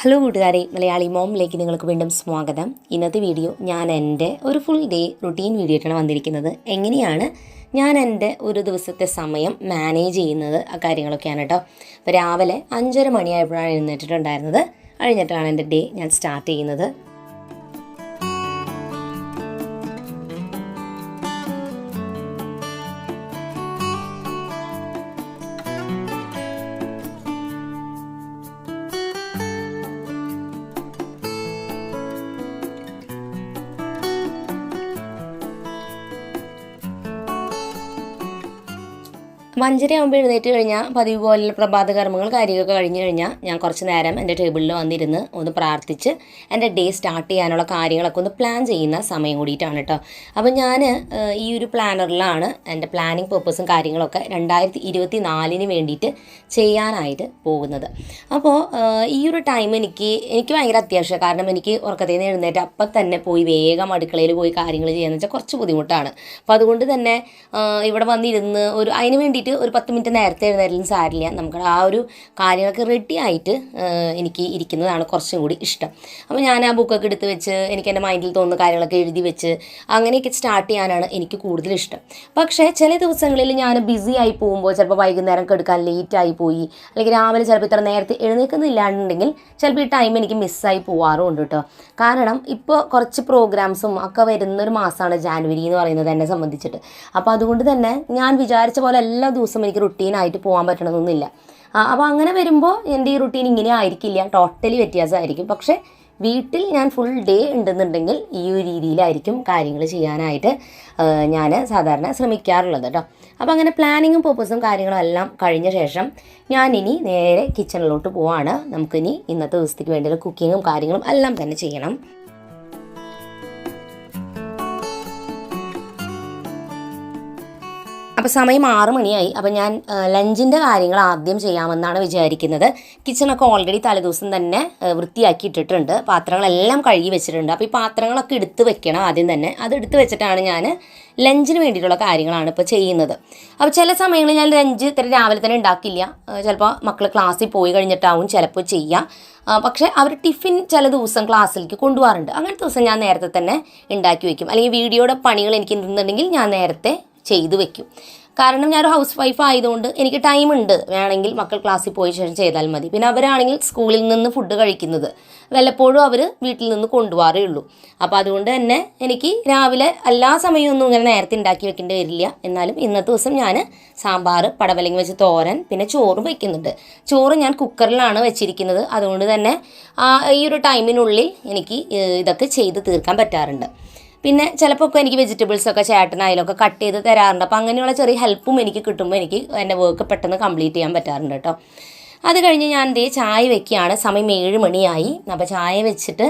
Hello കൂട്ടുകാരെ, മലയാളി മോമിലേക്ക് നിങ്ങൾക്ക് വീണ്ടും സ്വാഗതം. ഇന്നത്തെ വീഡിയോ ഞാൻ എൻ്റെ ഒരു ഫുൾ ഡേ റുട്ടീൻ വീഡിയോ ആയിട്ടാണ് വന്നിരിക്കുന്നത്. എങ്ങനെയാണ് ഞാൻ എൻ്റെ ഒരു ദിവസത്തെ സമയം മാനേജ് ചെയ്യുന്നത്, ആ കാര്യങ്ങളൊക്കെയാണ് കേട്ടോ. അപ്പോൾ രാവിലെ 5:30 മണിയായപ്പോഴാണ് എഴുന്നേറ്റിട്ടുണ്ടായിരുന്നത്. കഴിഞ്ഞിട്ടാണ് എൻ്റെ ഡേ ഞാൻ സ്റ്റാർട്ട് ചെയ്യുന്നത്. ആകുമ്പോൾ എഴുന്നേറ്റ് കഴിഞ്ഞാൽ പതിവ് പോലെ പ്രഭാത കർമ്മങ്ങൾ കാര്യങ്ങളൊക്കെ കഴിഞ്ഞ് കഴിഞ്ഞാൽ ഞാൻ കുറച്ച് നേരം എൻ്റെ ടേബിളിൽ വന്നിരുന്ന് ഒന്ന് പ്രാർത്ഥിച്ച് എൻ്റെ ഡേ സ്റ്റാർട്ട് ചെയ്യാനുള്ള കാര്യങ്ങളൊക്കെ ഒന്ന് പ്ലാൻ ചെയ്യുന്ന സമയം കൂടിയിട്ടാണ് കേട്ടോ. അപ്പോൾ ഞാൻ ഈ ഒരു പ്ലാനറിലാണ് എൻ്റെ പ്ലാനിങ് പർപ്പസും കാര്യങ്ങളൊക്കെ 2024 വേണ്ടിയിട്ട് ചെയ്യാനായിട്ട് പോകുന്നത്. അപ്പോൾ ഈ ഒരു ടൈം എനിക്ക് ഭയങ്കര അത്യാവശ്യമാണ്. കാരണം എനിക്ക് ഉറക്കത്തിൽ നിന്ന് എഴുന്നേറ്റ് അപ്പം തന്നെ പോയി വേഗം അടുക്കളയിൽ പോയി കാര്യങ്ങൾ ചെയ്യാന്ന് വെച്ചാൽ കുറച്ച് ബുദ്ധിമുട്ടാണ്. അപ്പോൾ അതുകൊണ്ട് തന്നെ ഇവിടെ വന്നിരുന്ന് അതിന് വേണ്ടിയിട്ട് ഒരു 10 മിനിറ്റ് നേരത്തെ എഴുന്നേലും സാരില്ല. നമുക്ക് ആ ഒരു കാര്യങ്ങളൊക്കെ റെഡി ആയിട്ട് എനിക്ക് ഇരിക്കുന്നതാണ് കുറച്ചും കൂടി ഇഷ്ടം. അപ്പോൾ ഞാൻ ആ ബുക്കൊക്കെ എടുത്ത് വെച്ച് എനിക്ക് എൻ്റെ മൈൻഡിൽ തോന്നുന്ന കാര്യങ്ങളൊക്കെ എഴുതി വെച്ച് അങ്ങനെയൊക്കെ സ്റ്റാർട്ട് ചെയ്യാനാണ് എനിക്ക് കൂടുതൽ ഇഷ്ടം. പക്ഷേ ചില ദിവസങ്ങളിൽ ഞാൻ ബിസി ആയി പോകുമ്പോൾ ചിലപ്പോൾ വൈകുന്നേരം കെടുക്കാൻ ലേറ്റായി പോയി, അല്ലെങ്കിൽ രാവിലെ ചിലപ്പോൾ ഇത്ര നേരത്തെ എഴുന്നേൽക്കുന്നില്ലാണ്ടെങ്കിൽ ചിലപ്പോൾ ഈ ടൈം എനിക്ക് മിസ്സായി പോവാറുമുണ്ട് കേട്ടോ. കാരണം ഇപ്പോൾ കുറച്ച് പ്രോഗ്രാംസും ഒക്കെ വരുന്നൊരു മാസമാണ് ജാനുവരി എന്ന് പറയുന്നത് എന്നെ സംബന്ധിച്ചിട്ട്. അപ്പോൾ അതുകൊണ്ട് തന്നെ ഞാൻ വിചാരിച്ച പോലെ എല്ലാ ദിവസം എനിക്ക് റുട്ടീനായിട്ട് പോകാൻ പറ്റണമെന്നൊന്നുമില്ല. അപ്പോൾ അങ്ങനെ വരുമ്പോൾ എൻ്റെ ഈ റുട്ടീൻ ഇങ്ങനെ ആയിരിക്കില്ല, ടോട്ടലി വ്യത്യാസമായിരിക്കും. പക്ഷേ വീട്ടിൽ ഞാൻ ഫുൾ ഡേ ഉണ്ടെന്നുണ്ടെങ്കിൽ ഈ ഒരു രീതിയിലായിരിക്കും കാര്യങ്ങൾ ചെയ്യാനായിട്ട് ഞാൻ സാധാരണ ശ്രമിക്കാറുള്ളത് കേട്ടോ. അപ്പോൾ അങ്ങനെ പ്ലാനിങ്ങും പർപ്പസും കാര്യങ്ങളും എല്ലാം കഴിഞ്ഞ ശേഷം ഞാനിനി നേരെ കിച്ചണിലോട്ട് പോവാണ്. നമുക്കിനി ഇന്നത്തെ ദിവസത്തേക്ക് വേണ്ടിയുള്ള കുക്കിങ്ങും കാര്യങ്ങളും എല്ലാം തന്നെ ചെയ്യണം. അപ്പോൾ സമയം 6 മണിയായി. അപ്പോൾ ഞാൻ ലഞ്ചിൻ്റെ കാര്യങ്ങൾ ആദ്യം ചെയ്യാമെന്നാണ് വിചാരിക്കുന്നത്. കിച്ചണൊക്കെ ഓൾറെഡി തലേദിവസം തന്നെ വൃത്തിയാക്കി ഇട്ടിട്ടുണ്ട്. പാത്രങ്ങളെല്ലാം കഴുകി വെച്ചിട്ടുണ്ട്. അപ്പോൾ ഈ പാത്രങ്ങളൊക്കെ എടുത്ത് വെക്കണം ആദ്യം തന്നെ. അത് എടുത്ത് വെച്ചിട്ടാണ് ഞാൻ ലഞ്ചിന് വേണ്ടിയിട്ടുള്ള കാര്യങ്ങളാണ് ഇപ്പോൾ ചെയ്യുന്നത്. അപ്പോൾ ചില സമയങ്ങളിൽ ഞാൻ ലഞ്ച് ഇത്ര രാവിലെ തന്നെ ഉണ്ടാക്കില്ല. ചിലപ്പോൾ മക്കൾ ക്ലാസ്സിൽ പോയി കഴിഞ്ഞിട്ടാവും ചിലപ്പോൾ ചെയ്യാം. പക്ഷേ അവർ ടിഫിൻ ചില ദിവസം ക്ലാസ്സിലേക്ക് കൊണ്ടുപോകാറുണ്ട്. അങ്ങനത്തെ ദിവസം ഞാൻ നേരത്തെ തന്നെ ഉണ്ടാക്കി വയ്ക്കും. അല്ലെങ്കിൽ വീഡിയോയുടെ പണികൾ എനിക്ക് ഉണ്ടെന്നുണ്ടെങ്കിൽ ഞാൻ നേരത്തെ ചെയ്തു വെക്കും. കാരണം ഞാനൊരു ഹൗസ് വൈഫ് ആയതുകൊണ്ട് എനിക്ക് ടൈമുണ്ട്. വേണമെങ്കിൽ മക്കൾ ക്ലാസ്സിൽ പോയ ശേഷം ചെയ്താൽ മതി. പിന്നെ അവരാണെങ്കിൽ സ്കൂളിൽ നിന്ന് ഫുഡ് കഴിക്കുന്നത് വല്ലപ്പോഴും അവർ വീട്ടിൽ നിന്ന് കൊണ്ടുപോകാറേ ഉള്ളൂ. അപ്പോൾ അതുകൊണ്ട് തന്നെ എനിക്ക് രാവിലെ എല്ലാ സമയമൊന്നും ഇങ്ങനെ നേരത്തെ ഉണ്ടാക്കി വെക്കേണ്ടി വരില്ല. എന്നാലും ഇന്നത്തെ ദിവസം ഞാൻ സാമ്പാർ, പടവലങ്ങ വെച്ച് തോരൻ, പിന്നെ ചോറും വയ്ക്കുന്നുണ്ട്. ചോറ് ഞാൻ കുക്കറിലാണ് വെച്ചിരിക്കുന്നത്. അതുകൊണ്ട് തന്നെ ഈ ഒരു ടൈമിനുള്ളിൽ എനിക്ക് ഇതൊക്കെ ചെയ്ത് തീർക്കാൻ പറ്റാറുണ്ട്. പിന്നെ ചിലപ്പോൾ ഒക്കെ എനിക്ക് വെജിറ്റബിൾസൊക്കെ ചേട്ടനായാലൊക്കെ കട്ട് ചെയ്ത് തരാറുണ്ട്. അപ്പോൾ അങ്ങനെയുള്ള ചെറിയ ഹെൽപ്പും എനിക്ക് കിട്ടുമ്പോൾ എനിക്ക് എൻ്റെ വർക്ക് പെട്ടെന്ന് കംപ്ലീറ്റ് ചെയ്യാൻ പറ്റാറുണ്ട് കേട്ടോ. അത് കഴിഞ്ഞ് ഞാൻ ചായ വെക്കുകയാണ്. സമയം 7 മണിയായി. അപ്പോൾ ചായ വെച്ചിട്ട്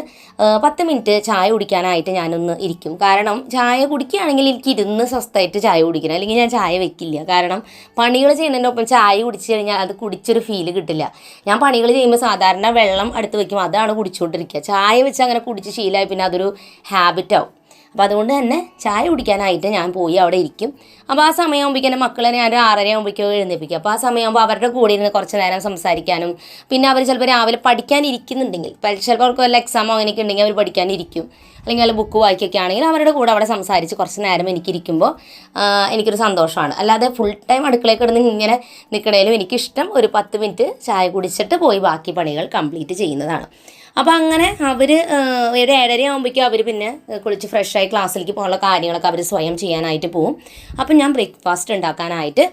10 മിനിറ്റ് ചായ കുടിക്കാനായിട്ട് ഞാനൊന്ന് ഇരിക്കും. കാരണം ചായ കുടിക്കുകയാണെങ്കിൽ എനിക്ക് ഇരുന്ന് സ്വസ്ഥമായിട്ട് ചായ കുടിക്കണം, അല്ലെങ്കിൽ ഞാൻ ചായ വെക്കില്ല. കാരണം പണികൾ ചെയ്യുന്നതിൻ്റെ ഒപ്പം ചായ കുടിച്ച് കഴിഞ്ഞാൽ അത് കുടിച്ചൊരു ഫീല് കിട്ടില്ല. ഞാൻ പണികൾ ചെയ്യുമ്പോൾ സാധാരണ വെള്ളം അടുത്ത് വയ്ക്കും, അതാണ് കുടിച്ചുകൊണ്ടിരിക്കുക. ചായ വെച്ച് അങ്ങനെ കുടിച്ച് ശീലമായി പിന്നെ അതൊരു ഹാബിറ്റാവും. അപ്പോൾ അതുകൊണ്ട് തന്നെ ചായ കുടിക്കാനായിട്ട് ഞാൻ പോയി അവിടെ ഇരിക്കും. അപ്പോൾ ആ സമയമാകുമ്പോഴേക്കും എൻ്റെ മക്കളെ ഞാൻ ഒരു 6:30 ആകുമ്പോഴേക്കും എഴുന്നേൽപ്പിക്കും. അപ്പോൾ ആ സമയമാകുമ്പോൾ അവരുടെ കൂടെ ഇരുന്ന് കുറച്ച് നേരം സംസാരിക്കാനും, പിന്നെ അവർ ചിലപ്പോൾ രാവിലെ പഠിക്കാനിരിക്കുന്നുണ്ടെങ്കിൽ, ചിലപ്പോൾ അവർക്ക് വല്ല എക്സാമോ അങ്ങനെയൊക്കെ ഉണ്ടെങ്കിൽ അവർ പഠിക്കാനിരിക്കും, അല്ലെങ്കിൽ വല്ല ബുക്ക് വായിക്കൊക്കെ ആണെങ്കിൽ അവരുടെ കൂടെ അവിടെ സംസാരിച്ച് കുറച്ച് നേരം എനിക്കിരിക്കുമ്പോൾ എനിക്കൊരു സന്തോഷമാണ്. അല്ലാതെ ഫുൾ ടൈം അടുക്കളയിൽ കിടന്ന് ഇങ്ങനെ നിൽക്കണേലും എനിക്കിഷ്ടം ഒരു 10 മിനിറ്റ് ചായ കുടിച്ചിട്ട് പോയി ബാക്കി പണികൾ കംപ്ലീറ്റ് ചെയ്യുന്നതാണ്. അപ്പോൾ അങ്ങനെ അവർ ഒരു 7:30 ആകുമ്പോഴേക്കും അവർ പിന്നെ കുളിച്ച് ഫ്രഷായി ക്ലാസ്സിലേക്ക് പോകാനുള്ള കാര്യങ്ങളൊക്കെ അവർ സ്വയം ചെയ്യാനായിട്ട് പോവും. അപ്പം ഞാൻ ബ്രേക്ക്ഫാസ്റ്റ് ഉണ്ടാക്കാനായിട്ട്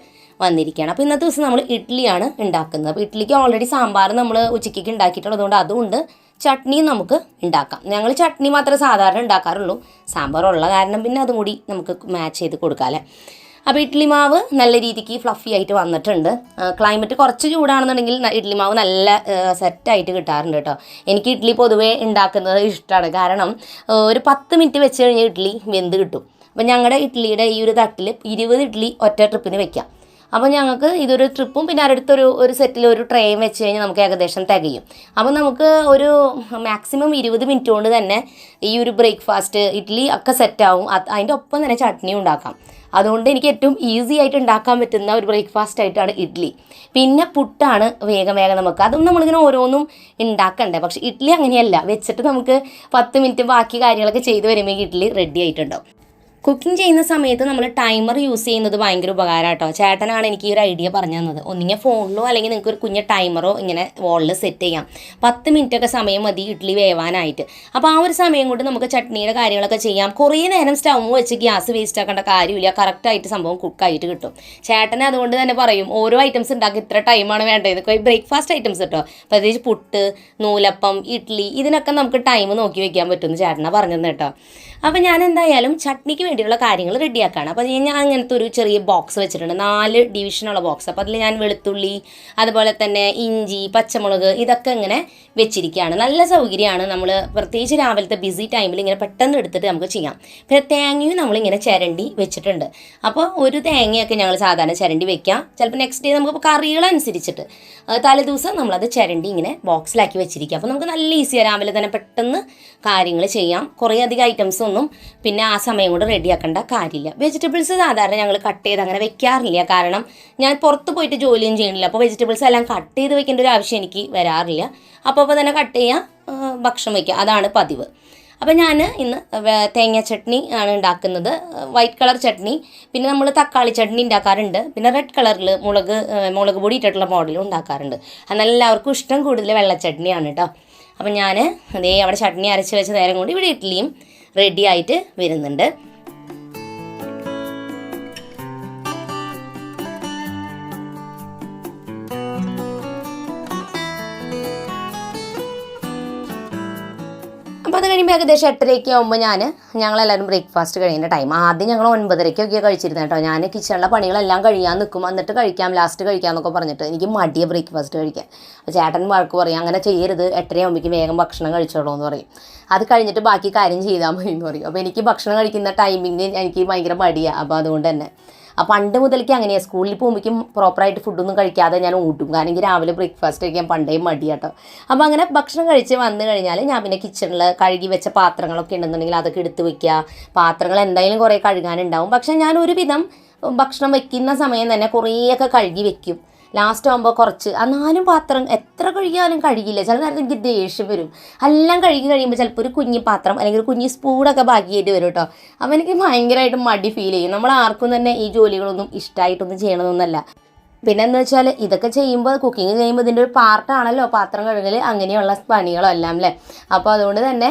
വന്നിരിക്കുകയാണ്. അപ്പോൾ ഇന്നത്തെ ദിവസം നമ്മൾ ഇഡ്ഡലിയാണ് ഉണ്ടാക്കുന്നത്. അപ്പോൾ ഇഡ്ഡലിക്ക് ഓൾറെഡി സാമ്പാർ നമ്മൾ ഉച്ചയ്ക്ക് ഉണ്ടാക്കിയിട്ടുള്ളതുകൊണ്ട് അതുകൊണ്ട് ചട്നിയും നമുക്ക് ഉണ്ടാക്കാം. ഞങ്ങൾ ചട്നി മാത്രമേ സാധാരണ ഉണ്ടാക്കാറുള്ളൂ. സാമ്പാർ ഉള്ള കാരണം പിന്നെ അതും കൂടി നമുക്ക് മാച്ച് ചെയ്ത് കൊടുക്കാമല്ലേ. അപ്പോൾ ഇഡ്ഡലി മാവ് നല്ല രീതിക്ക് ഫ്ലഫി ആയിട്ട് വന്നിട്ടുണ്ട്. ക്ലൈമറ്റ് കുറച്ച് ചൂടാണെന്നുണ്ടെങ്കിൽ ഇഡ്ഡലി മാവ് നല്ല സെറ്റായിട്ട് കിട്ടാറുണ്ട് കേട്ടോ. എനിക്ക് ഇഡ്ഡലി പൊതുവേ ഉണ്ടാക്കുന്നത് ഇഷ്ടമാണ്. കാരണം ഒരു 10 മിനിറ്റ് വെച്ച് കഴിഞ്ഞാൽ ഇഡ്ഡലി വെന്ത് കിട്ടും. അപ്പോൾ ഞങ്ങളുടെ ഇഡ്ഡലിയുടെ ഈ ഒരു തട്ടിൽ 20 ഇഡ്ഡലി ഒറ്റ ട്രിപ്പിന് വെക്കാം. അപ്പോൾ ഞങ്ങൾക്ക് ഇതൊരു ട്രിപ്പും പിന്നെ അടുത്തൊരു സെറ്റിൽ ഒരു ട്രെയിൻ വെച്ച് കഴിഞ്ഞാൽ നമുക്ക് ഏകദേശം തികയും. അപ്പോൾ നമുക്ക് ഒരു മാക്സിമം 20 മിനിറ്റ് കൊണ്ട് തന്നെ ഈ ഒരു ബ്രേക്ക്ഫാസ്റ്റ് ഇഡ്ഡലി ഒക്കെ സെറ്റാവും. അതിൻ്റെ ഒപ്പം തന്നെ ചട്നി ഉണ്ടാക്കാം. അതുകൊണ്ട് എനിക്ക് ഏറ്റവും ഈസി ആയിട്ട് ഉണ്ടാക്കാൻ പറ്റുന്ന ഒരു ബ്രേക്ക്ഫാസ്റ്റ് ആയിട്ടാണ് ഇഡ്ഡലി. പിന്നെ പുട്ടാണ് വേഗം നമുക്ക്, അതും നമ്മളിങ്ങനെ ഓരോന്നും ഉണ്ടാക്കണ്ടേ. പക്ഷേ ഇഡ്ഡലി അങ്ങനെയല്ല, വെച്ചിട്ട് നമുക്ക് 10 മിനിറ്റ് ബാക്കി കാര്യങ്ങളൊക്കെ ചെയ്ത് വരുമ്പോൾ ഇഡ്ഡലി റെഡി ആയിട്ടുണ്ടാവും. കുക്കിംഗ് ചെയ്യുന്ന സമയത്ത് നമ്മൾ ടൈമർ യൂസ് ചെയ്യുന്നത് ഭയങ്കര ഉപകാരം കേട്ടോ. ചേട്ടനാണ് എനിക്ക് ഈ ഒരു ഐഡിയ പറഞ്ഞു തന്നത്. ഒന്നിങ്ങനെ ഫോണിലോ അല്ലെങ്കിൽ നിങ്ങൾക്ക് ഒരു കുഞ്ഞ് ടൈമറോ ഇങ്ങനെ വാളിൽ സെറ്റ് ചെയ്യാം. 10 മിനിറ്റൊക്കെ സമയം മതി ഇഡ്ഡലി വേവാനായിട്ട്. അപ്പോൾ ആ ഒരു സമയം കൊണ്ട് നമുക്ക് ചട്നിയുടെ കാര്യങ്ങളൊക്കെ ചെയ്യാം. കുറേ നേരം സ്റ്റൗ വെച്ച് ഗ്യാസ് വേസ്റ്റ് ആക്കേണ്ട കാര്യമില്ല, കറക്റ്റായിട്ട് സംഭവം കുക്കായിട്ട് കിട്ടും. ചേട്ടനെ അതുകൊണ്ട് തന്നെ പറയും ഓരോ ഐറ്റംസ് ഉണ്ടാക്കി ഇത്ര ടൈമാണ് വേണ്ടത്. ബ്രേക്ക്ഫാസ്റ്റ് ഐറ്റംസ് കേട്ടോ, പ്രത്യേകിച്ച് പുട്ട്, നൂലപ്പം, ഇഡ്ഡലി, ഇതിനൊക്കെ നമുക്ക് ടൈം നോക്കി വെക്കാൻ പറ്റുമെന്ന് ചേട്ടനാണ് പറഞ്ഞത് കേട്ടോ. അപ്പോൾ ഞാൻ എന്തായാലും ചട്നിക്ക് വേണ്ടിയുള്ള കാര്യങ്ങൾ റെഡിയാക്കുകയാണ്. അപ്പോൾ ഞാൻ അങ്ങനത്തെ ഒരു ചെറിയ ബോക്സ് വെച്ചിട്ടുണ്ട്, 4 ഡിവിഷനുള്ള ബോക്സ്. അപ്പോൾ അതിൽ ഞാൻ വെളുത്തുള്ളി, അതുപോലെ തന്നെ ഇഞ്ചി, പച്ചമുളക് ഇതൊക്കെ ഇങ്ങനെ വെച്ചിരിക്കുകയാണ്. നല്ല സൗകര്യമാണ്. നമ്മൾ പ്രത്യേകിച്ച് രാവിലത്തെ ബിസി ടൈമിൽ ഇങ്ങനെ പെട്ടെന്ന് എടുത്തിട്ട് നമുക്ക് ചെയ്യാം. പിന്നെ തേങ്ങയും നമ്മളിങ്ങനെ ചിരണ്ടി വെച്ചിട്ടുണ്ട്. അപ്പോൾ ഒരു തേങ്ങയൊക്കെ ഞങ്ങൾ സാധാരണ ചിരണ്ടി വെക്കാം. ചിലപ്പോൾ നെക്സ്റ്റ് ഡേ നമുക്ക് കറികളനുസരിച്ചിട്ട് തലേദിവസം നമ്മളത് ചിരണ്ടി ഇങ്ങനെ ബോക്സിലാക്കി വെച്ചിരിക്കുക. അപ്പോൾ നമുക്ക് നല്ല ഈസിയാണ്, രാവിലെ തന്നെ പെട്ടെന്ന് കാര്യങ്ങൾ ചെയ്യാം. കുറേ അധികം ഐറ്റംസ് ഒന്നും പിന്നെ ആ സമയം കൊണ്ട് റെഡിയാക്കേണ്ട കാര്യമില്ല. വെജിറ്റബിൾസ് സാധാരണ ഞങ്ങൾ കട്ട് ചെയ്ത് അങ്ങനെ വെക്കാറില്ല, കാരണം ഞാൻ പുറത്ത് പോയിട്ട് ജോലിയും ചെയ്യണില്ല. അപ്പോൾ വെജിറ്റബിൾസ് എല്ലാം കട്ട് ചെയ്ത് വെക്കേണ്ട ഒരു ആവശ്യം എനിക്ക് വരാറില്ല. അപ്പോൾ തന്നെ കട്ട് ചെയ്യാം, ഭക്ഷണം വയ്ക്കുക, അതാണ് പതിവ്. അപ്പോൾ ഞാൻ ഇന്ന് തേങ്ങ ചട്നി ആണ് ഉണ്ടാക്കുന്നത്, വൈറ്റ് കളർ ചട്നി. പിന്നെ നമ്മൾ തക്കാളി ചട്നി ഉണ്ടാക്കാറുണ്ട്, പിന്നെ റെഡ് കളറിൽ മുളക് പൊടി ഇട്ടിട്ടുള്ള മോഡലും ഉണ്ടാക്കാറുണ്ട്. എന്നാൽ എല്ലാവർക്കും ഇഷ്ടം കൂടുതൽ വെള്ള ചട്നിയാണ് കേട്ടോ. അപ്പം ഞാൻ അതേ അവിടെ ചട്നി അരച്ച് വെച്ച നേരം കൊണ്ട് ഇവിടെ ഇഡ്ഡലിയും റെഡി ആയിട്ട് വരുന്നുണ്ട്. അപ്പോൾ അത് കഴിയുമ്പോൾ ഏകദേശം 8:30 ആകുമ്പോൾ ഞങ്ങളെല്ലാവരും ബ്രേക്ക്ഫാസ്റ്റ് കഴിയുന്ന ടൈം. ആദ്യം ഞങ്ങൾ 9:30 കഴിച്ചിരുന്നത് കേട്ടോ. ഞാൻ കിച്ചണിലെ പണികളെല്ലാം കഴിയാൻ നിൽക്കും, എന്നിട്ട് ലാസ്റ്റ് കഴിക്കാമെന്നൊക്കെ പറഞ്ഞിട്ട് എനിക്ക് മടിയ ബ്രേക്ക്ഫാസ്റ്റ് കഴിക്കാൻ. അപ്പോൾ ചേട്ടൻ വഴക്ക് പറയും, അങ്ങനെ ചെയ്യരുത്, 8:30 ആകുമ്പോഴേക്കും വേഗം ഭക്ഷണം കഴിച്ചോളൂ എന്ന് പറയും. അത് കഴിഞ്ഞിട്ട് ബാക്കി കാര്യം ചെയ്താൽ മതി എന്ന് പറയും. അപ്പോൾ എനിക്ക് ഭക്ഷണം കഴിക്കുന്ന ടൈമിങ് എനിക്ക് ഭയങ്കര മടിയാണ്. അപ്പോൾ അതുകൊണ്ട് തന്നെ പണ്ട് മുതലേക്ക് അങ്ങനെയാണ്. സ്കൂളിൽ പോകുമ്പോഴേക്കും പ്രോപ്പറായിട്ട് ഫുഡൊന്നും കഴിക്കാതെ ഞാൻ ഊട്ടും, കാരണം എനിക്ക് രാവിലെ ബ്രേക്ക്ഫാസ്റ്റ് കഴിക്കാൻ പണ്ടേ മടിയാട്ടോ. അപ്പോൾ അങ്ങനെ ഭക്ഷണം കഴിച്ച് വന്നു കഴിഞ്ഞാൽ ഞാൻ പിന്നെ കിച്ചണിൽ കഴുകി വെച്ച പാത്രങ്ങളൊക്കെ ഉണ്ടെന്നുണ്ടെങ്കിൽ അതൊക്കെ എടുത്ത് വയ്ക്കുക. പാത്രങ്ങൾ എന്തായാലും കുറേ കഴുകാനുണ്ടാവും. പക്ഷേ ഞാൻ ഒരുവിധം ഭക്ഷണം വയ്ക്കുന്ന സമയം തന്നെ കുറേയൊക്കെ കഴുകി വെക്കും. ലാസ്റ്റ് ആകുമ്പോൾ കുറച്ച്, എന്നാലും പാത്രം എത്ര കഴുകിയാലും കഴുകില്ല. ചില നേരത്തെ എനിക്ക് ദേഷ്യം വരും. എല്ലാം കഴുകി കഴിയുമ്പോൾ ചിലപ്പോൾ ഒരു കുഞ്ഞി പാത്രം അല്ലെങ്കിൽ ഒരു കുഞ്ഞി സ്പൂണൊക്കെ ബാക്കിയായിട്ട് വരും കേട്ടോ. അപ്പോൾ എനിക്ക് ഭയങ്കരമായിട്ട് മടി ഫീൽ ചെയ്യും. നമ്മൾ ആർക്കും തന്നെ ഈ ജോലികളൊന്നും ഇഷ്ടമായിട്ടൊന്നും ചെയ്യണമെന്നൊന്നല്ല. പിന്നെ എന്ന് വെച്ചാൽ ഇതൊക്കെ ചെയ്യുമ്പോൾ, കുക്കിംഗ് ചെയ്യുമ്പോൾ ഇതിൻ്റെ ഒരു പാർട്ടാണല്ലോ പാത്രം കഴുകൽ, അങ്ങനെയുള്ള പണികളെല്ലാം അല്ലേ. അപ്പോൾ അതുകൊണ്ട് തന്നെ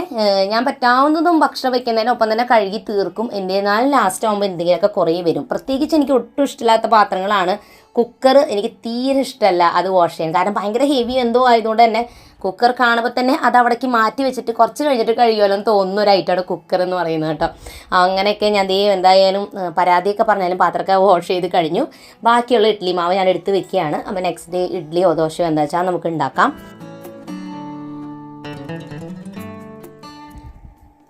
ഞാൻ പറ്റാവുന്നതും ഭക്ഷണം വയ്ക്കുന്നതിനൊപ്പം തന്നെ കഴുകി തീർക്കും. എന്നാൽ ലാസ്റ്റ് ആകുമ്പോൾ എന്തെങ്കിലുമൊക്കെ കുറേ വരും. പ്രത്യേകിച്ച് എനിക്ക് ഒട്ടും ഇഷ്ടമില്ലാത്ത പാത്രങ്ങളാണ് കുക്കർ. എനിക്ക് തീരെ ഇഷ്ടമല്ല അത് വാഷ് ചെയ്യാൻ, കാരണം ഭയങ്കര ഹെവി എന്തോ ആയതുകൊണ്ട് തന്നെ കുക്കർ കാണുമ്പോൾ തന്നെ അത് അവിടേക്ക് മാറ്റി വെച്ചിട്ട് കുറച്ച് കഴിഞ്ഞിട്ട് കഴിയുമല്ലോ എന്ന് തോന്നുന്ന ഒരു ഐറ്റമാണ് കുക്കർ എന്ന് പറയുന്നത് കേട്ടോ. അങ്ങനെയൊക്കെ ഞാൻ എന്തായാലും പരാതിയൊക്കെ പറഞ്ഞാലും പാത്രമൊക്കെ വാഷ് ചെയ്ത് കഴിഞ്ഞു. ബാക്കിയുള്ള ഇഡ്ഡലി മാവ് ഞാൻ എടുത്ത് വെക്കുകയാണ്. അപ്പോൾ നെക്സ്റ്റ് ഡേ ഇഡ്ഡലിയോ ദോശയോ എന്താ വെച്ചാൽ നമുക്ക് ഉണ്ടാക്കാം.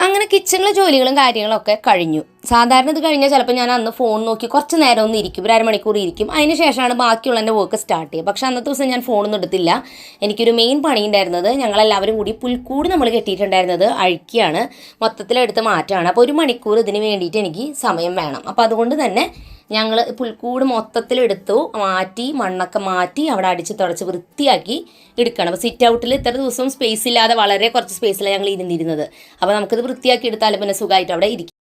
അങ്ങനെ കിച്ചണിലെ ജോലികളും കാര്യങ്ങളൊക്കെ കഴിഞ്ഞു. സാധാരണ ഇത് കഴിഞ്ഞാൽ ചിലപ്പോൾ ഞാൻ അന്ന് ഫോൺ നോക്കി കുറച്ച് നേരം ഒന്ന് ഇരിക്കും, ഒരു അരമണിക്കൂർ ഇരിക്കും. അതിന് ശേഷമാണ് ബാക്കിയുള്ള എൻ്റെ വർക്ക് സ്റ്റാർട്ട് ചെയ്യുക. പക്ഷേ അന്നത്തെ ദിവസം ഞാൻ ഫോണൊന്നും എടുത്തില്ല. എനിക്കൊരു മെയിൻ പണി ഉണ്ടായിരുന്നത്, ഞങ്ങളെല്ലാവരും കൂടി പുൽക്കൂട് നമ്മൾ കെട്ടിയിട്ടുണ്ടായിരുന്നത് അഴിക്കുകയാണ്, മൊത്തത്തിലെടുത്ത് മാറ്റുകയാണ്. അപ്പോൾ 1 മണിക്കൂർ ഇതിന് വേണ്ടിയിട്ട് എനിക്ക് സമയം വേണം. അപ്പോൾ അതുകൊണ്ട് തന്നെ ഞങ്ങൾ പുൽക്കൂട് മൊത്തത്തിലെടുത്തു മാറ്റി, മണ്ണൊക്കെ മാറ്റി അവിടെ അടിച്ച് തുടച്ച് വൃത്തിയാക്കി എടുക്കണം. അപ്പോൾ സിറ്റ് ഔട്ടിൽ ഇത്ര ദിവസം സ്പേസ് ഇല്ലാതെ വളരെ കുറച്ച് സ്പേസിലാണ് ഞങ്ങൾ ഇരുന്നിരുന്നത്. അപ്പോൾ നമുക്കിത് വൃത്തിയാക്കി എടുത്താൽ പിന്നെ സുഖമായിട്ട് അവിടെ ഇരിക്കും.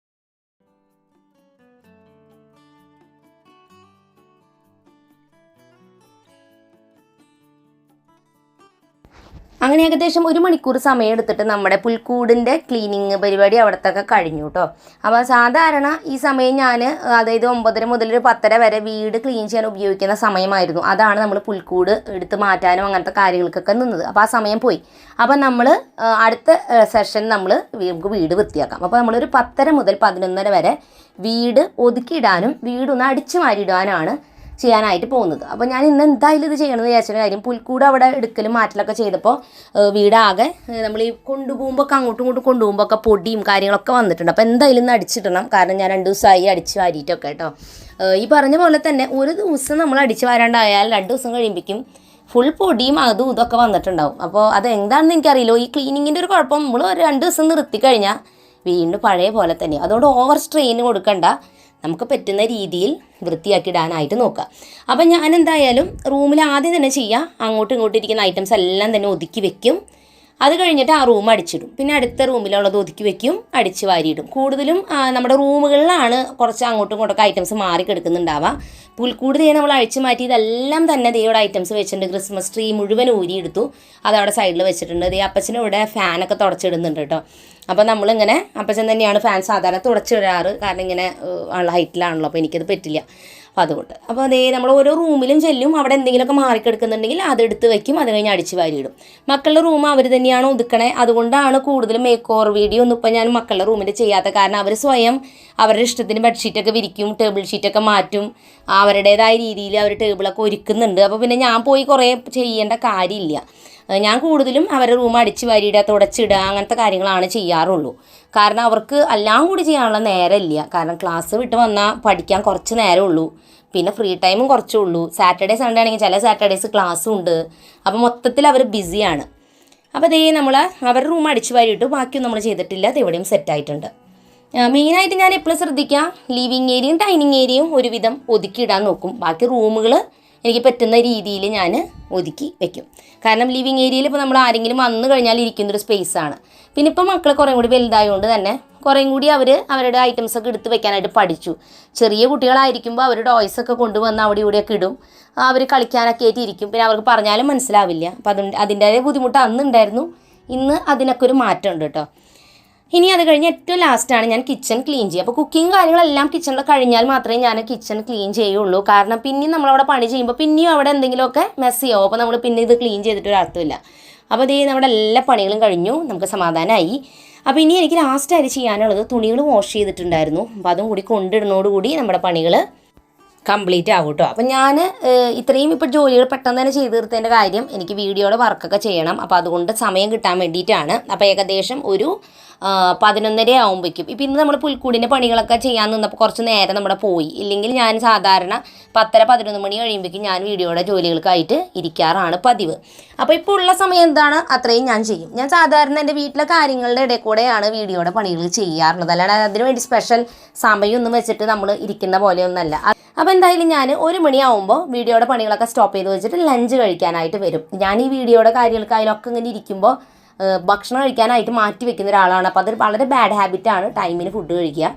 അങ്ങനെ ഏകദേശം 1 മണിക്കൂർ സമയം എടുത്തിട്ട് നമ്മുടെ പുൽക്കൂടിൻ്റെ ക്ലീനിങ് പരിപാടി അവിടത്തൊക്കെ കഴിഞ്ഞു കേട്ടോ. അപ്പോൾ സാധാരണ ഈ സമയം ഞാൻ, അതായത് 9:30 മുതൽ 10:30 വരെ വീട് ക്ലീൻ ചെയ്യാൻ ഉപയോഗിക്കുന്ന സമയമായിരുന്നു. അതാണ് നമ്മൾ പുൽക്കൂട് എടുത്ത് മാറ്റാനും അങ്ങനത്തെ കാര്യങ്ങൾക്കൊക്കെ നിന്നത്. അപ്പോൾ ആ സമയം പോയി. അപ്പോൾ നമ്മൾ അടുത്ത സെഷൻ നമുക്ക് വീട് വൃത്തിയാക്കാം. അപ്പോൾ നമ്മളൊരു 10:30 മുതൽ 11:30 വരെ വീട് ഒതുക്കിയിടാനും വീടൊന്ന് അടിച്ചു മാറ്റിയിടാനാണ് ചെയ്യാനായിട്ട് പോകുന്നത്. അപ്പോൾ ഞാൻ ഇന്ന് എന്തായാലും ഇത് ചെയ്യണമെന്ന് വിചാരിച്ച കാര്യം, പുൽക്കൂട് അവിടെ എടുക്കലും മാറ്റലൊക്കെ ചെയ്തപ്പോൾ വീടാകെ നമ്മൾ ഈ കൊണ്ടുപോകുമ്പോൾ ഒക്കെ അങ്ങോട്ടും ഇങ്ങോട്ടും കൊണ്ടുപോകുമ്പോൾ ഒക്കെ പൊടിയും കാര്യങ്ങളൊക്കെ വന്നിട്ടുണ്ട്. അപ്പോൾ എന്തായാലും ഇന്ന് അടിച്ചിടണം. കാരണം ഞാൻ 2 ദിവസമായി അടിച്ച് വാരിയിട്ടൊക്കെ കേട്ടോ. ഈ പറഞ്ഞ പോലെ തന്നെ ഒരു ദിവസം നമ്മൾ അടിച്ച് വാരാണ്ടായാൽ 2 ദിവസം കഴിയുമ്പോഴേക്കും ഫുൾ പൊടിയും അതും ഇതൊക്കെ വന്നിട്ടുണ്ടാവും. അപ്പോൾ അതെന്താണെന്ന് എനിക്കറിയില്ലോ. ഈ ക്ലീനിങ്ങിൻ്റെ ഒരു കുഴപ്പം, നമ്മൾ ഒരു 2 ദിവസം നിർത്തി കഴിഞ്ഞാൽ വീണ്ടും പഴയ പോലെ തന്നെയാണ്. അതുകൊണ്ട് ഓവർ സ്ട്രെയിൻ കൊടുക്കണ്ട, നമുക്ക് പറ്റുന്ന രീതിയിൽ വൃത്തിയാക്കി ഇടാനായിട്ട് നോക്കുക. അപ്പം ഞാൻ എന്തായാലും റൂമിൽ ആദ്യം തന്നെ ചെയ്യുക, അങ്ങോട്ടും ഇങ്ങോട്ടും ഇരിക്കുന്ന ഐറ്റംസ് എല്ലാം തന്നെ ഒതുക്കി വെക്കും. അത് കഴിഞ്ഞിട്ട് ആ റൂം അടിച്ചിടും. പിന്നെ അടുത്ത റൂമിലുള്ളത് ഒതുക്കി വെക്കും, അടിച്ച് വാരിയിടും. കൂടുതലും നമ്മുടെ റൂമുകളിലാണ് കുറച്ച് അങ്ങോട്ടും ഇങ്ങോട്ടൊക്കെ ഐറ്റംസ് മാറിക്കെടുക്കുന്നുണ്ടാവുക. പുൽക്കൂട് നമ്മൾ അഴിച്ചു മാറ്റി ഇതെല്ലാം തന്നെ ദൈവയുടെ ഐറ്റംസ് വെച്ചിട്ടുണ്ട്. ക്രിസ്മസ് ട്രീ മുഴുവൻ ഊരിയെടുത്തു, അതവിടെ സൈഡിൽ വെച്ചിട്ടുണ്ട്. അപ്പച്ചനും ഇവിടെ ഫാനൊക്കെ തുടച്ചിടുന്നുണ്ട് കേട്ടോ. അപ്പോൾ നമ്മളിങ്ങനെ, അപ്പച്ചൻ തന്നെയാണ് ഫാൻ സാധാരണ തുടച്ചിടാറ്, കാരണം ഇങ്ങനെ ഉള്ള ഹൈറ്റിലാണല്ലോ, അപ്പോൾ എനിക്കത് പറ്റില്ല. അപ്പോൾ അതുകൊണ്ട് അപ്പോൾ നമ്മൾ ഓരോ റൂമിലും ചെല്ലും, അവിടെ എന്തെങ്കിലുമൊക്കെ മാറിക്കെടുക്കുന്നുണ്ടെങ്കിൽ അതെടുത്ത് വയ്ക്കും, അത് കഴിഞ്ഞ് അടിച്ച് വാരിയിടും. മക്കളുടെ റൂം അവർ തന്നെയാണ് ഒതുക്കണേ. അതുകൊണ്ടാണ് കൂടുതലും മേക്ക് ഓവർ വീഡിയോ ഒന്നും ഇപ്പം ഞാൻ മക്കളുടെ റൂമിൽ ചെയ്യാത്ത. കാരണം അവർ സ്വയം അവരുടെ ഇഷ്ടത്തിന് ബെഡ്ഷീറ്റൊക്കെ വിരിക്കും, ടേബിൾ ഷീറ്റൊക്കെ മാറ്റും, അവരുടേതായ രീതിയിൽ അവർ ടേബിളൊക്കെ ഒരുക്കുന്നുണ്ട്. അപ്പോൾ പിന്നെ ഞാൻ പോയി കുറേ ചെയ്യേണ്ട കാര്യമില്ല. ഞാൻ കൂടുതലും അവരുടെ റൂം അടിച്ച് വാരിയിടുക, തുടച്ചിടുക, അങ്ങനത്തെ കാര്യങ്ങളാണ് ചെയ്യാറുള്ളൂ. കാരണം അവർക്ക് എല്ലാം കൂടി ചെയ്യാനുള്ള നേരമില്ല. കാരണം ക്ലാസ് വിട്ട് വന്നാൽ പഠിക്കാൻ കുറച്ച് നേരമുള്ളൂ, പിന്നെ ഫ്രീ ടൈമും കുറച്ചേ ഉള്ളൂ. സാറ്റർഡേ സൺഡേ ആണെങ്കിൽ ചില സാറ്റർഡേസ് ക്ലാസ്സും ഉണ്ട്. അപ്പോൾ മൊത്തത്തിൽ അവർ ബിസിയാണ്. അപ്പോൾ നമ്മൾ അവരുടെ റൂം അടിച്ച് വാരിയിട്ടു, ബാക്കിയൊന്നും നമ്മൾ ചെയ്തിട്ടില്ല. ഇത് എവിടെയും സെറ്റായിട്ടുണ്ട്. മെയിനായിട്ട് ഞാൻ എപ്പോഴും ശ്രദ്ധിക്കുക, ലിവിങ് ഏരിയയും ഡൈനിങ് ഏരിയയും ഒരുവിധം ഒതുക്കിയിടാൻ നോക്കും. ബാക്കി റൂമുകൾ എനിക്ക് പറ്റുന്ന രീതിയിൽ ഞാൻ ഒതുക്കി വെക്കും. കാരണം ലിവിങ് ഏരിയയിൽ ഇപ്പോൾ നമ്മൾ ആരെങ്കിലും വന്നു കഴിഞ്ഞാൽ ഇരിക്കുന്നൊരു സ്പേസാണ്. പിന്നെ ഇപ്പോൾ മക്കൾ കുറേ കൂടി വലുതായതുകൊണ്ട് തന്നെ കുറേയും കൂടി അവരുടെ ഐറ്റംസൊക്കെ എടുത്ത് വെക്കാനായിട്ട് പഠിച്ചു. ചെറിയ കുട്ടികളായിരിക്കുമ്പോൾ അവർ ടോയ്സൊക്കെ കൊണ്ടുവന്ന് അവിടെ ഇവിടെയൊക്കെ ഇടും, അവർ കളിക്കാനൊക്കെ ആയിട്ട് ഇരിക്കും. പിന്നെ അവർക്ക് പറഞ്ഞാലും മനസ്സിലാവില്ല. അപ്പോൾ അതിൻ്റെതായ ബുദ്ധിമുട്ട് അന്നുണ്ടായിരുന്നു. ഇന്ന് അതിനൊക്കെ ഒരു മാറ്റമുണ്ട് കേട്ടോ. ഇനി അത് കഴിഞ്ഞ് ഏറ്റവും ലാസ്റ്റാണ് ഞാൻ കിച്ചൺ ക്ലീൻ ചെയ്യുക. അപ്പോൾ കുക്കിങ് കാര്യങ്ങളെല്ലാം കിച്ചണിൽ കഴിഞ്ഞാൽ മാത്രമേ ഞാൻ കിച്ചൺ ക്ലീൻ ചെയ്യുള്ളൂ. കാരണം പിന്നെയും നമ്മളവിടെ പണി ചെയ്യുമ്പോൾ പിന്നെയും അവിടെ എന്തെങ്കിലുമൊക്കെ മെസ്സ് ചെയ്യാവും. അപ്പോൾ നമ്മൾ പിന്നെ ഇത് ക്ലീൻ ചെയ്തിട്ടൊരർത്ഥമില്ല. അപ്പോൾ നമ്മുടെ എല്ലാ പണികളും കഴിഞ്ഞു, നമുക്ക് സമാധാനമായി. അപ്പോൾ ഇനി എനിക്ക് ലാസ്റ്റായിട്ട് ചെയ്യാനുള്ളത് തുണികൾ വാഷ് ചെയ്തിട്ടുണ്ടായിരുന്നു. അപ്പോൾ അതും കൂടി കൊണ്ടിടുന്നതോടുകൂടി നമ്മുടെ പണികൾ കംപ്ലീറ്റ് ആവും കേട്ടോ. അപ്പം ഞാൻ ഇത്രയും ഇപ്പോൾ ജോലികൾ പെട്ടെന്ന് തന്നെ ചെയ്ത് തീർത്തതിൻ്റെ കാര്യം, എനിക്ക് വീഡിയോയുടെ വർക്കൊക്കെ ചെയ്യണം. അപ്പോൾ അതുകൊണ്ട് സമയം കിട്ടാൻ വേണ്ടിയിട്ടാണ്. അപ്പോൾ ഏകദേശം ഒരു 11:30 ആകുമ്പോഴേക്കും, ഇപ്പം ഇന്ന് നമ്മൾ പുൽക്കൂടിൻ്റെ പണികളൊക്കെ ചെയ്യാൻ നിന്നപ്പോൾ കുറച്ച് നേരം നമ്മുടെ പോയി. ഇല്ലെങ്കിൽ ഞാൻ സാധാരണ 10:30-11 മണി കഴിയുമ്പോഴേക്കും ഞാൻ വീഡിയോയുടെ ജോലികൾക്കായിട്ട് ഇരിക്കാറാണ് പതിവ്. അപ്പോൾ ഇപ്പോൾ ഉള്ള സമയം എന്താണ് അത്രയും ഞാൻ ചെയ്യും. ഞാൻ സാധാരണ എൻ്റെ വീട്ടിലെ കാര്യങ്ങളുടെ ഇടയിൽ കൂടെയാണ് വീഡിയോയുടെ പണികൾ ചെയ്യാറുള്ളത്. അല്ലാണ്ട് അതിന് വേണ്ടി സ്പെഷ്യൽ സമയമൊന്നും വെച്ചിട്ട് നമ്മൾ ഇരിക്കുന്ന പോലെയൊന്നല്ല. അപ്പോൾ എന്തായാലും ഞാൻ 1 മണിയാവുമ്പോൾ വീഡിയോയുടെ പണികളൊക്കെ സ്റ്റോപ്പ് ചെയ്ത് വെച്ചിട്ട് ലഞ്ച് കഴിക്കാനായിട്ട് വരും. ഞാൻ ഈ വീഡിയോയുടെ കാര്യങ്ങൾക്കായാലൊക്കെ ഇങ്ങനെ ഇരിക്കുമ്പോൾ ഭക്ഷണം കഴിക്കാനായിട്ട് മാറ്റി വെക്കുന്ന ഒരാളാണ്. അപ്പോൾ അതൊരു വളരെ ബാഡ് ഹാബിറ്റാണ് ടൈമിന് ഫുഡ് കഴിക്കുക.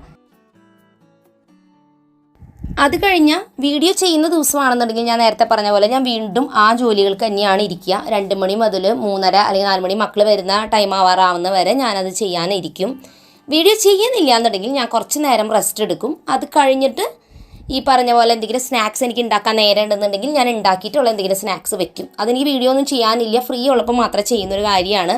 അത് കഴിഞ്ഞാൽ വീഡിയോ ചെയ്യുന്ന ദിവസമാണെന്നുണ്ടെങ്കിൽ ഞാൻ നേരത്തെ പറഞ്ഞ പോലെ ഞാൻ വീണ്ടും ആ ജോലികൾക്ക് തന്നെയാണ് ഇരിക്കുക. 2 മണി മുതൽ 3:30 അല്ലെങ്കിൽ 4 മണി മക്കൾ വരുന്ന ടൈം ആവാറാവുന്ന വരെ ഞാനത് ചെയ്യാനിരിക്കും. വീഡിയോ ചെയ്യുന്നില്ല എന്നുണ്ടെങ്കിൽ ഞാൻ കുറച്ച് നേരം റെസ്റ്റ് എടുക്കും. അത് കഴിഞ്ഞിട്ട് ഈ പറഞ്ഞ പോലെ എന്തെങ്കിലും സ്നാക്സ് എനിക്ക് ഉണ്ടാക്കാൻ നേരം ഉണ്ടെന്നുണ്ടെങ്കിൽ ഞാൻ ഉണ്ടാക്കിയിട്ടുള്ള എന്തെങ്കിലും സ്നാക്സ് വെക്കും. അതെനിക്ക് വീഡിയോ ഒന്നും ചെയ്യാനില്ല, ഫ്രീ ഉള്ളപ്പോൾ മാത്രമേ ചെയ്യുന്നൊരു കാര്യമാണ്.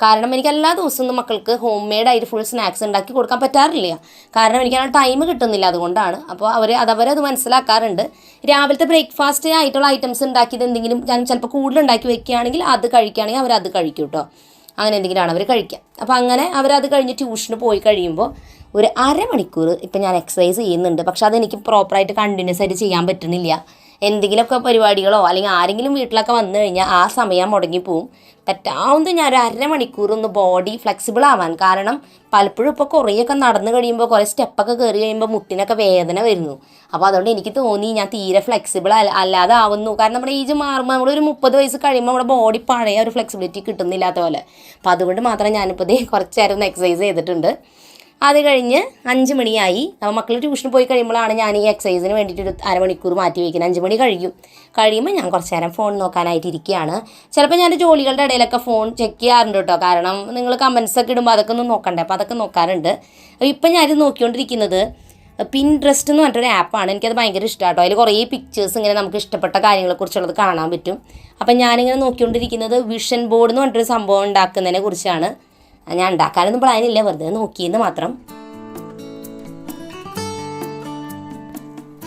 കാരണം എനിക്ക് എല്ലാ ദിവസവും മക്കൾക്ക് ഹോം മെയ്ഡായിട്ട് ഫുൾ സ്നാക്സ് ഉണ്ടാക്കി കൊടുക്കാൻ പറ്റാറില്ല. കാരണം എനിക്ക് ആ ടൈം കിട്ടുന്നില്ല, അതുകൊണ്ടാണ്. അപ്പോൾ അവരത് മനസ്സിലാക്കാറുണ്ട്. രാവിലത്തെ ബ്രേക്ക്ഫാസ്റ്റ് ആയിട്ടുള്ള ഐറ്റംസ് ഉണ്ടാക്കിയത് എന്തെങ്കിലും ഞാൻ ചിലപ്പോൾ കൂടുതൽ ഉണ്ടാക്കി വെക്കുകയാണെങ്കിൽ അത് കഴിക്കുകയാണെങ്കിൽ അവരത് കഴിക്കും കേട്ടോ. അങ്ങനെ എന്തെങ്കിലുമാണ് അവർ കഴിക്കുക. അപ്പോൾ അങ്ങനെ അവരത് കഴിഞ്ഞ് ട്യൂഷന് പോയി കഴിയുമ്പോൾ ഒരു അരമണിക്കൂർ ഇപ്പം ഞാൻ എക്സസൈസ് ചെയ്യുന്നുണ്ട്. പക്ഷെ അതെനിക്ക് പ്രോപ്പറായിട്ട് കണ്ടിന്യൂസ് ആയിട്ട് ചെയ്യാൻ പറ്റുന്നില്ല. എന്തെങ്കിലുമൊക്കെ പരിപാടികളോ അല്ലെങ്കിൽ ആരെങ്കിലും വീട്ടിലൊക്കെ വന്നു കഴിഞ്ഞാൽ ആ സമയം മുടങ്ങിപ്പോവും. പറ്റാവുന്നത് ഞാൻ ഒരു അരമണിക്കൂർ ഒന്ന് ബോഡി ഫ്ലെക്സിബിൾ ആവാൻ. കാരണം പലപ്പോഴും ഇപ്പോൾ കുറേയൊക്കെ നടന്നു കഴിയുമ്പോൾ കുറേ സ്റ്റെപ്പൊക്കെ കയറി കഴിയുമ്പോൾ മുട്ടിനൊക്കെ വേദന വരുന്നു. അപ്പോൾ അതുകൊണ്ട് എനിക്ക് തോന്നി ഞാൻ തീരെ ഫ്ലെക്സിബിൾ അല്ലാതെ ആവുന്നു. കാരണം നമ്മുടെ ഏജ് മാറുമ്പോൾ നമ്മളൊരു 30 വയസ്സ് കഴിയുമ്പോൾ നമ്മുടെ ബോഡി പഴയ ഒരു ഫ്ലെക്സിബിലിറ്റി കിട്ടുന്നില്ലാത്ത പോലെ. അപ്പോൾ അതുകൊണ്ട് മാത്രം ഞാനിപ്പോൾ കുറച്ച് നേരം ഒന്ന് എക്സസൈസ് ചെയ്തിട്ടുണ്ട്. അത് കഴിഞ്ഞ് 5 മണിയായി. അപ്പോൾ മക്കൾ ട്യൂഷന് പോയി കഴിയുമ്പോഴാണ് ഞാൻ ഈ എക്സസൈസിന് വേണ്ടിയിട്ട് ഒരു അരമണിക്കൂർ മാറ്റി വയ്ക്കുന്നത്. 5 മണി കഴിയുമ്പോൾ ഞാൻ കുറച്ച് നേരം ഫോൺ നോക്കാനായിട്ട് ഇരിക്കുകയാണ്. ചിലപ്പോൾ ഞാൻ ജോലികളുടെ ഇടയിലൊക്കെ ഫോൺ ചെക്ക് ചെയ്യാറുണ്ട് കേട്ടോ. കാരണം നിങ്ങൾ കമൻസൊക്കെ ഇടുമ്പോൾ അതൊക്കെ ഒന്ന് നോക്കണ്ടേ, അപ്പോൾ അതൊക്കെ നോക്കാറുണ്ട്. ഇപ്പം ഞാനിത് നോക്കിക്കൊണ്ടിരിക്കുന്നത് പിൻട്രസ്റ്റ് എന്ന് പറഞ്ഞിട്ടൊരു ആപ്പാണ്. എനിക്കത് ഭയങ്കര ഇഷ്ടമാണ് കേട്ടോ. അതിൽ കുറേ പിക്ചേഴ്സ് ഇങ്ങനെ നമുക്ക് ഇഷ്ടപ്പെട്ട കാര്യങ്ങളെക്കുറിച്ചുള്ളത് കാണാൻ പറ്റും. അപ്പം ഞാനിങ്ങനെ നോക്കിക്കൊണ്ടിരിക്കുന്നത് വിഷൻ ബോർഡ് എന്ന് പറഞ്ഞിട്ടൊരു സംഭവം ഉണ്ടാക്കുന്നതിനെ കുറിച്ചാണ്. ഞാൻ ഉണ്ടാക്കാനൊന്നും പ്ലാനില്ല, വെറുതെ നോക്കിയെന്ന് മാത്രം.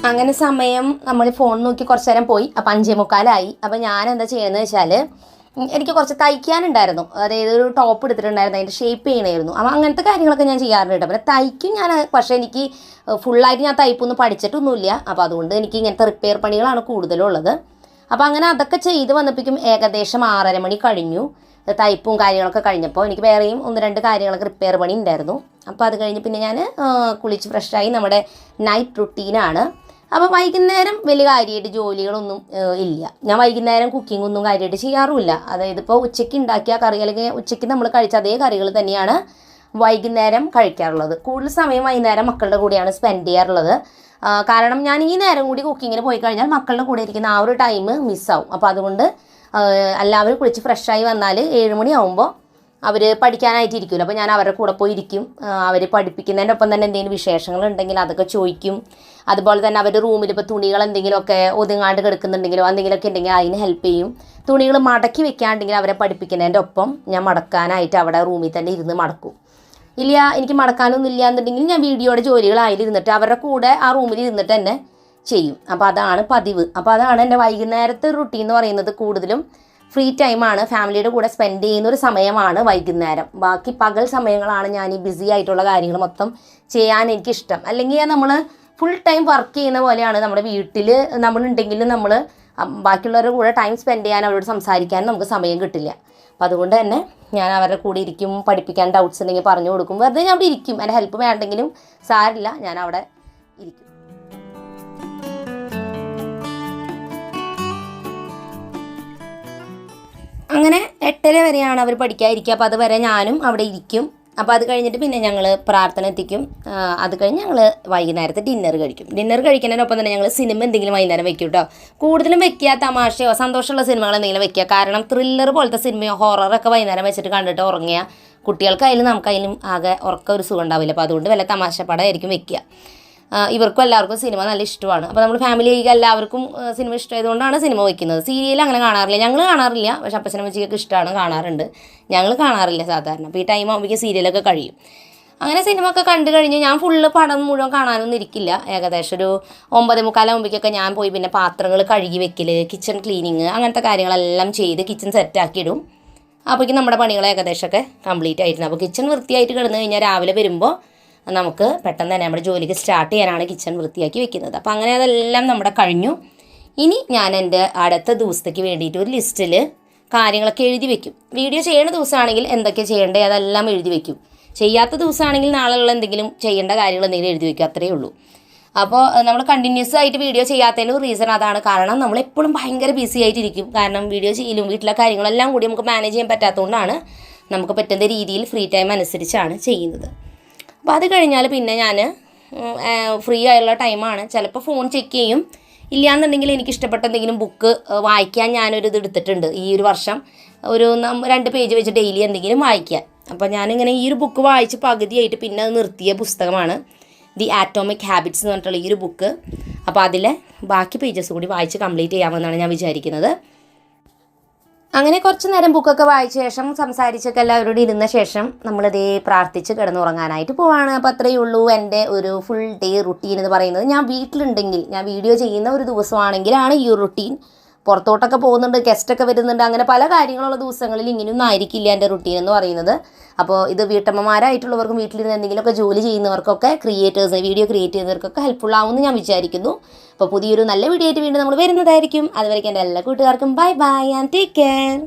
അങ്ങനെ സമയം നമ്മൾ ഫോൺ നോക്കി കുറച്ച് നേരം പോയി. അപ്പോൾ 5:45. അപ്പോൾ ഞാൻ എന്താ ചെയ്യുന്നത് വെച്ചാൽ എനിക്ക് കുറച്ച് തയ്ക്കാനുണ്ടായിരുന്നു. അതായത് ഒരു ടോപ്പ് എടുത്തിട്ടുണ്ടായിരുന്നു, അതിൻ്റെ ഷേപ്പ് ചെയ്യണമായിരുന്നു. അപ്പോൾ അങ്ങനത്തെ കാര്യങ്ങളൊക്കെ ഞാൻ ചെയ്യാറുണ്ട്. പിന്നെ തയ്ക്കും ഞാൻ, പക്ഷേ എനിക്ക് ഫുള്ളായിട്ട് ഞാൻ തയ്പ്പൊന്നും പഠിച്ചിട്ടൊന്നുമില്ല. അപ്പോൾ അതുകൊണ്ട് എനിക്ക് ഇങ്ങനത്തെ റിപ്പയർ പണികളാണ് കൂടുതലുള്ളത്. അപ്പോൾ അങ്ങനെ അതൊക്കെ ചെയ്ത് വന്നപ്പോഴേക്കും ഏകദേശം 6:30 മണി കഴിഞ്ഞു. തയ്പ്പും കാര്യങ്ങളൊക്കെ കഴിഞ്ഞപ്പോൾ എനിക്ക് വേറെയും 1-2 കാര്യങ്ങളൊക്കെ റിപ്പയർ പണി ഉണ്ടായിരുന്നു. അപ്പോൾ അത് കഴിഞ്ഞ് പിന്നെ ഞാൻ കുളിച്ച് ഫ്രഷായി. നമ്മുടെ നൈറ്റ് റുട്ടീനാണ്. അപ്പോൾ വൈകുന്നേരം വലിയ കാര്യമായിട്ട് ജോലികളൊന്നും ഇല്ല. ഞാൻ വൈകുന്നേരം കുക്കിങ്ങൊന്നും കാര്യമായിട്ട് ചെയ്യാറുമില്ല. അതായത് ഇപ്പോൾ ഉച്ചയ്ക്ക് ഉണ്ടാക്കിയ കറി അല്ലെങ്കിൽ ഉച്ചയ്ക്ക് നമ്മൾ കഴിച്ച അതേ കറികൾ തന്നെയാണ് വൈകുന്നേരം കഴിക്കാറുള്ളത്. കൂടുതൽ സമയം വൈകുന്നേരം മക്കളുടെ കൂടെയാണ് സ്പെൻഡ് ചെയ്യാറുള്ളത്. കാരണം ഞാൻ ഈ നേരം കൂടി കുക്കിങ്ങിന് പോയി കഴിഞ്ഞാൽ മക്കളുടെ കൂടെ ഇരിക്കുന്ന ആ ഒരു ടൈം മിസ്സാവും. അപ്പോൾ അതുകൊണ്ട് എല്ലാവരും കുളിച്ച് ഫ്രഷായി വന്നാൽ 7 മണിയാവുമ്പോൾ അവർ പഠിക്കാനായിട്ടിരിക്കുമല്ലോ. അപ്പോൾ ഞാൻ അവരുടെ കൂടെ പോയി ഇരിക്കും. അവർ പഠിപ്പിക്കുന്നതിൻ്റെ ഒപ്പം തന്നെ എന്തെങ്കിലും വിശേഷങ്ങളുണ്ടെങ്കിൽ അതൊക്കെ ചോദിക്കും. അതുപോലെ തന്നെ അവരുടെ റൂമിൽ ഇപ്പോൾ തുണികൾ എന്തെങ്കിലുമൊക്കെ ഒതുങ്ങാണ്ട് കിടക്കുന്നുണ്ടെങ്കിലോ എന്തെങ്കിലുമൊക്കെ ഉണ്ടെങ്കിൽ അതിന് ഹെൽപ്പ് ചെയ്യും. തുണികൾ മടക്കി വെക്കാണ്ടെങ്കിൽ അവരെ പഠിപ്പിക്കുന്നതിൻ്റെ ഒപ്പം ഞാൻ മടക്കാനായിട്ട് അവിടെ റൂമിൽ തന്നെ ഇരുന്ന് മടക്കും. ഇല്ല എനിക്ക് മടക്കാനൊന്നും ഇല്ല എന്നുണ്ടെങ്കിൽ ഞാൻ വീഡിയോയുടെ ജോലികൾ അതിലിരുന്നിട്ട് അവരുടെ കൂടെ ആ റൂമിൽ ഇരുന്നിട്ട് തന്നെ ചെയ്യും. അപ്പോൾ അതാണ് പതിവ്. അപ്പോൾ അതാണ് എൻ്റെ വൈകുന്നേരത്തെ റുട്ടീൻ എന്ന് പറയുന്നത്. കൂടുതലും ഫ്രീ ടൈമാണ്, ഫാമിലിയുടെ കൂടെ സ്പെൻഡ് ചെയ്യുന്ന ഒരു സമയമാണ് വൈകുന്നേരം. ബാക്കി പകൽ സമയങ്ങളാണ് ഞാൻ ഈ ബിസി ആയിട്ടുള്ള കാര്യങ്ങൾ മൊത്തം ചെയ്യാൻ എനിക്കിഷ്ടം. അല്ലെങ്കിൽ നമ്മൾ ഫുൾ ടൈം വർക്ക് ചെയ്യുന്ന പോലെയാണ്. നമ്മുടെ വീട്ടിൽ നമ്മളുണ്ടെങ്കിലും നമ്മൾ ബാക്കിയുള്ളവരുടെ കൂടെ ടൈം സ്പെൻഡ് ചെയ്യാൻ, അവരോട് സംസാരിക്കാൻ നമുക്ക് സമയം കിട്ടില്ല. അപ്പം അതുകൊണ്ട് തന്നെ ഞാൻ അവരുടെ കൂടെ ഇരിക്കും. പഠിപ്പിക്കാൻ ഡൗട്ട്സ് ഉണ്ടെങ്കിൽ പറഞ്ഞു കൊടുക്കും. വെറുതെ ഞാൻ അവിടെ ഇരിക്കും. എൻ്റെ ഹെൽപ്പ് വേണ്ടെങ്കിലും സാരില്ല, ഞാൻ അവിടെ ഇരിക്കും. അങ്ങനെ 8:30 വരെയാണ് അവർ പഠിക്കാതിരിക്കുക. അപ്പോൾ അതുവരെ ഞാനും അവിടെ ഇരിക്കും. അപ്പോൾ അത് കഴിഞ്ഞിട്ട് പിന്നെ ഞങ്ങൾ പ്രാർത്ഥന എത്തിക്കും. അത് കഴിഞ്ഞ് ഞങ്ങൾ വൈകുന്നേരത്തെ ഡിന്നർ കഴിക്കും. ഡിന്നർ കഴിക്കുന്നതിനൊപ്പം തന്നെ ഞങ്ങൾ സിനിമ എന്തെങ്കിലും വൈകുന്നേരം വെക്കും കേട്ടോ. കൂടുതലും വെക്കുക തമാശയോ സന്തോഷമുള്ള സിനിമകൾ എന്തെങ്കിലും വെക്കുക. കാരണം ത്രില്ലർ പോലത്തെ സിനിമയോ ഹൊററൊക്കെ വൈകുന്നേരം വെച്ചിട്ട് കണ്ടിട്ട് ഉറങ്ങിയ കുട്ടികൾക്കായാലും നമുക്കായാലും ആകെ ഉറക്കം ഒരു സുഖം ഉണ്ടാവില്ല. അപ്പോൾ അതുകൊണ്ട് വല്ല തമാശ പടമായിരിക്കും വെക്കുക. ഇവർക്കും എല്ലാവർക്കും സിനിമ നല്ല ഇഷ്ടമാണ്. അപ്പോൾ നമ്മൾ ഫാമിലിക്ക് എല്ലാവർക്കും സിനിമ ഇഷ്ടമായതുകൊണ്ടാണ് സിനിമ വയ്ക്കുന്നത്. സീരിയൽ അങ്ങനെ കാണാറില്ല, ഞങ്ങൾ കാണാറില്ല. പക്ഷേ അപ്പച്ചനും അമ്മച്ചിക്കൊക്കെ ഇഷ്ടമാണ്, കാണാറുണ്ട്. ഞങ്ങൾ കാണാറില്ല സാധാരണ. അപ്പോൾ ഈ ടൈം ആകുമ്പോഴേക്കും സീരിയലൊക്കെ കഴിയും. അങ്ങനെ സിനിമ ഒക്കെ കണ്ടു കഴിഞ്ഞ് ഞാൻ ഫുള്ള് പടം മുഴുവൻ കാണാനൊന്നും ഇരിക്കില്ല. ഏകദേശം ഒരു 9:45 ആകുമ്പോഴേക്കൊക്കെ ഞാൻ പോയി പിന്നെ പാത്രങ്ങൾ കഴുകി വെക്കൽ, കിച്ചൺ ക്ലീനിങ്, അങ്ങനത്തെ കാര്യങ്ങളെല്ലാം ചെയ്ത് കിച്ചൺ സെറ്റാക്കിയിടും. അപ്പോഴേക്കും നമ്മുടെ പണികൾ ഏകദേശമൊക്കെ കംപ്ലീറ്റ് ആയിട്ടുണ്ട്. അപ്പോൾ കിച്ചൺ വൃത്തിയായിട്ട് കിടന്നു കഴിഞ്ഞാൽ രാവിലെ വരുമ്പോൾ നമുക്ക് പെട്ടെന്ന് തന്നെ നമ്മുടെ ജോലിക്ക് സ്റ്റാർട്ട് ചെയ്യാനാണ് കിച്ചൺ വൃത്തിയാക്കി വെക്കുന്നത്. അപ്പോൾ അങ്ങനെ അതെല്ലാം നമ്മുടെ കഴിഞ്ഞു. ഇനി ഞാൻ എൻ്റെ അടുത്ത ദിവസത്തേക്ക് വേണ്ടിയിട്ട് ഒരു ലിസ്റ്റിൽ കാര്യങ്ങളൊക്കെ എഴുതി വെക്കും. വീഡിയോ ചെയ്യുന്ന ദിവസമാണെങ്കിൽ എന്തൊക്കെ ചെയ്യേണ്ടത് അതെല്ലാം എഴുതി വെക്കും. ചെയ്യാത്ത ദിവസമാണെങ്കിൽ നാളെയുള്ള എന്തെങ്കിലും ചെയ്യേണ്ട കാര്യങ്ങൾ എന്തെങ്കിലും എഴുതി വെക്കും, അത്രയേ ഉള്ളൂ. അപ്പോൾ നമ്മൾ കണ്ടിന്യൂസ് ആയിട്ട് വീഡിയോ ചെയ്യാത്തതിൻ്റെ ഒരു റീസൺ അതാണ്. കാരണം നമ്മളെപ്പോഴും ഭയങ്കര ബിസി ആയിട്ടിരിക്കും. കാരണം വീഡിയോ ചെയ്യലും വീട്ടിലെ കാര്യങ്ങളെല്ലാം കൂടി നമുക്ക് മാനേജ് ചെയ്യാൻ പറ്റാത്തതുകൊണ്ടാണ് നമുക്ക് പറ്റുന്ന രീതിയിൽ ഫ്രീ ടൈം അനുസരിച്ചാണ് ചെയ്യുന്നത്. അപ്പോൾ അത് കഴിഞ്ഞാൽ പിന്നെ ഞാൻ ഫ്രീ ആയുള്ള ടൈമാണ്. ചിലപ്പോൾ ഫോൺ ചെക്ക് ചെയ്യും. ഇല്ലയെന്നുണ്ടെങ്കിൽ എനിക്കിഷ്ടപ്പെട്ട എന്തെങ്കിലും ബുക്ക് വായിക്കാൻ ഞാനൊരു ഇത് എടുത്തിട്ടുണ്ട് ഈ ഒരു വർഷം. ഒരു 2 പേജ് വെച്ച് ഡെയിലി എന്തെങ്കിലും വായിക്കാൻ. അപ്പോൾ ഞാനിങ്ങനെ ഈ ഒരു ബുക്ക് വായിച്ച് പകുതിയായിട്ട് പിന്നെ അത് നിർത്തിയ പുസ്തകമാണ് ദി ആറ്റോമിക് ഹാബിറ്റ്സ് എന്ന് പറഞ്ഞിട്ടുള്ള ഈ ഒരു ബുക്ക്. അപ്പോൾ അതിലെ ബാക്കി പേജസ് കൂടി വായിച്ച് കംപ്ലീറ്റ് ചെയ്യാമെന്നാണ് ഞാൻ വിചാരിക്കുന്നത്. അങ്ങനെ കുറച്ച് നേരം ബുക്കൊക്കെ വായിച്ച ശേഷം സംസാരിച്ചൊക്കെ എല്ലാവരോടും ഇരുന്ന ശേഷം നമ്മളിതേ പ്രാർത്ഥിച്ച് കിടന്നുറങ്ങാനായിട്ട് പോവാണ്. അപ്പോൾ അത്രയേ ഉള്ളൂ എൻ്റെ ഒരു ഫുൾ ഡേ റുട്ടീൻ എന്ന് പറയുന്നത്. ഞാൻ വീട്ടിലുണ്ടെങ്കിൽ, ഞാൻ വീഡിയോ ചെയ്യുന്ന ഒരു ദിവസമാണെങ്കിലാണ് ഈ ഒരു റുട്ടീൻ. പുറത്തോട്ടൊക്കെ പോകുന്നുണ്ട്, ഗസ്റ്റൊക്കെ വരുന്നുണ്ട്, അങ്ങനെ പല കാര്യങ്ങളുള്ള ദിവസങ്ങളിൽ ഇങ്ങനെയൊന്നും ആയിരിക്കില്ല എൻ്റെ റുട്ടീൻ എന്ന് പറയുന്നത്. അപ്പോൾ ഇത് വീട്ടമ്മമാരായിട്ടുള്ളവർക്കും വീട്ടിലിരുന്ന് എന്തെങ്കിലുമൊക്കെ ജോലി ചെയ്യുന്നവർക്കൊക്കെ ക്രിയേറ്റേഴ്സ്, വീഡിയോ ക്രിയേറ്റ് ചെയ്യുന്നവർക്കൊക്കെ ഹെൽപ്ഫുൾ ആവുമെന്ന് ഞാൻ വിചാരിക്കുന്നു. അപ്പോൾ പുതിയൊരു നല്ല വീഡിയോ ആയിട്ട് വീണ്ടും നമ്മൾ വരുന്നതായിരിക്കും. അതുവരേക്കും എൻ്റെ എല്ലാ കൂട്ടുകാർക്കും bye bye and take care.